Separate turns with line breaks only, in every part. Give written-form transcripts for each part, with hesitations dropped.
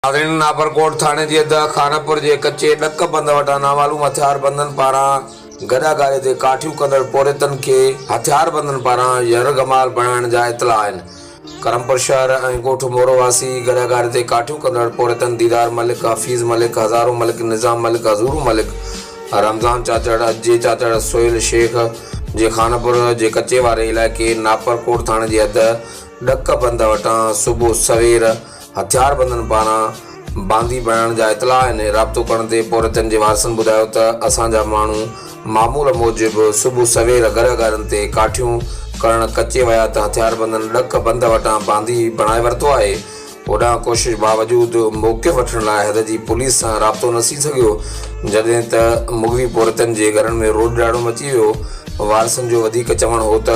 नाज़रीन, नापरकोट थाने जी हद खानापुर जे कच्चे डक बंद वटां नामालूम हथियार बंदनि पारां गॾागारे ते काठियूं कंदड़ पोरेतनि खे हथियार बंदनि पारां यरगमाल बणाइण जा इतला आहिनि। करमपुर शहर ऐं ॻोठ मोरोवासी गॾागारे ते काठियूं कंदड़ पोरेतनि दीदार मलिक, हफ़ीज़ मलिक, हज़ारो मलिक, निज़ाम मलिक, हज़ूरू मलिक, रमज़ान चाचड़, अज्जे चाचड़, सोहेल शेख जे खानापुर जे कच्चे वारे इलाइक़े नापरकोट थाने जी हद डक बंद वटां सुबुह सवेर हथियार बंदनि पारां बांदी बणाइण जा इतला आहिनि। राब्तो करण ते पोरेतनि जे वारसनि ॿुधायो त असांजा माण्हू मामूल मूजिबि सुबुह सवेर गॾागारनि ते काठियूं करण कचे विया त हथियार बंदनि डक बंद वटां बांदी बणाए वरितो आहे। होॾां कोशिश बावजूदि मौक़े वठण लाइ हद जी पुलिस सां राब्तो न थी सघियो, जॾहिं त मुगवी पोरेतनि जे घरनि में रोड ॾाढो मची वियो। वारसनि जो वधीक चवणु हो त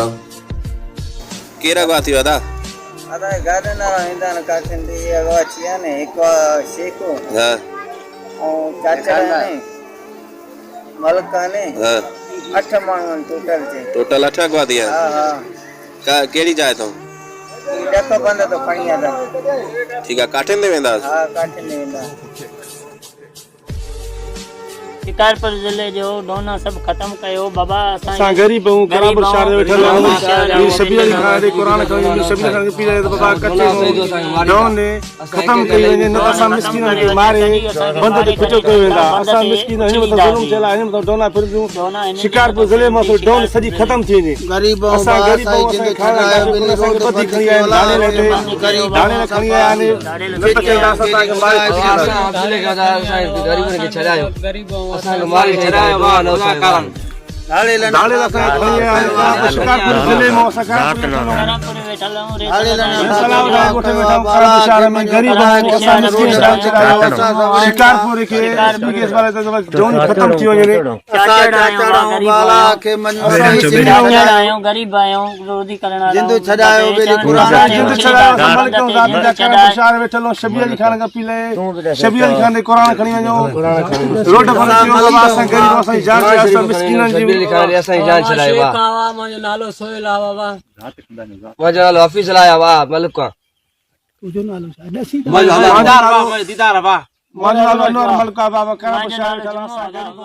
केरु अगवा थी वियो?
अदा गाॾी न वेंदा आहिनि काठियुनि ते अगवा थी विया आहिनि। हिकु शेख ऐं चाचा आहिनि, मलिक आहिनि, 8 माण्हू आहिनि
टोटल 8 अगवा थी विया।
हा
का कहिड़ी जाइ अथव?
डक बंद तो खणी आया।
ठीकु आहे, काठियुनि ते वेंदा?
हा, काठियुनि ते वेंदा।
शिकारपुर जिले जो डोना सब खत्म कयो बाबा।
असां गरीब हूं, करापुर शहर में वेठल आहियूं। शबीर अली खान दे कुरान खणी शबीर खान पी रहे बाबा कच्चे डोन ने खत्म कई वञे न। असां मिस्किन खे मारे बंद ते खुचो कयो वेंदा। असां मिस्किन हिन मथां ज़ुल्म चला, हिन मथां डोना फिरजूं। शिकारपुर जिले में डोन सॼी खत्म थी वञे।
गरीब
असां गरीब हूं, असां खाइण लाइ असां बधी खणी आया दाणे लाइ दाणे खणी आया आहिनि। न त कंदा असां तव्हांखे मारे
गरीबन खे छॾायो, असांखे मारे छॾायो बा न कारण
दाणे ला खणी आया आहिनि। शिकारपुर जिले में असां
करापुर वेठल हूं रे
सलाम ला कोठे वेठा करापुर शहर में गरीब हूं, असां मिस्किन शिकारपुर के बिगेस वाले तो डोन खत्म थी वञे।
चाचड़ वाला के मन
आयो गरीब आयो रोजी करण वाला
जिंदो छडायो बेली कुरान
जिंदो छडायो मलिक ज़ात जा करापुर शहर वेठल शबीर अली खान का पीले शबीर अली खान दे कुरान खणी वञो। रोड पर बाबा असां गरीब असां जान असां मिस्किनन जी
लिखारे असां जान छड़ायो बा।
मुंहिंजो नालो सोहेल आहे बाबा।
मुंहिंजो नालो हफ़ीज़ लाया बा मलिक का।
तुझो नालो छा?
दीदार बा, दीदार बा।
मुंहिंजो नालो अनवर मलिक बाबा करापुर शहर वेठल असां गरीब।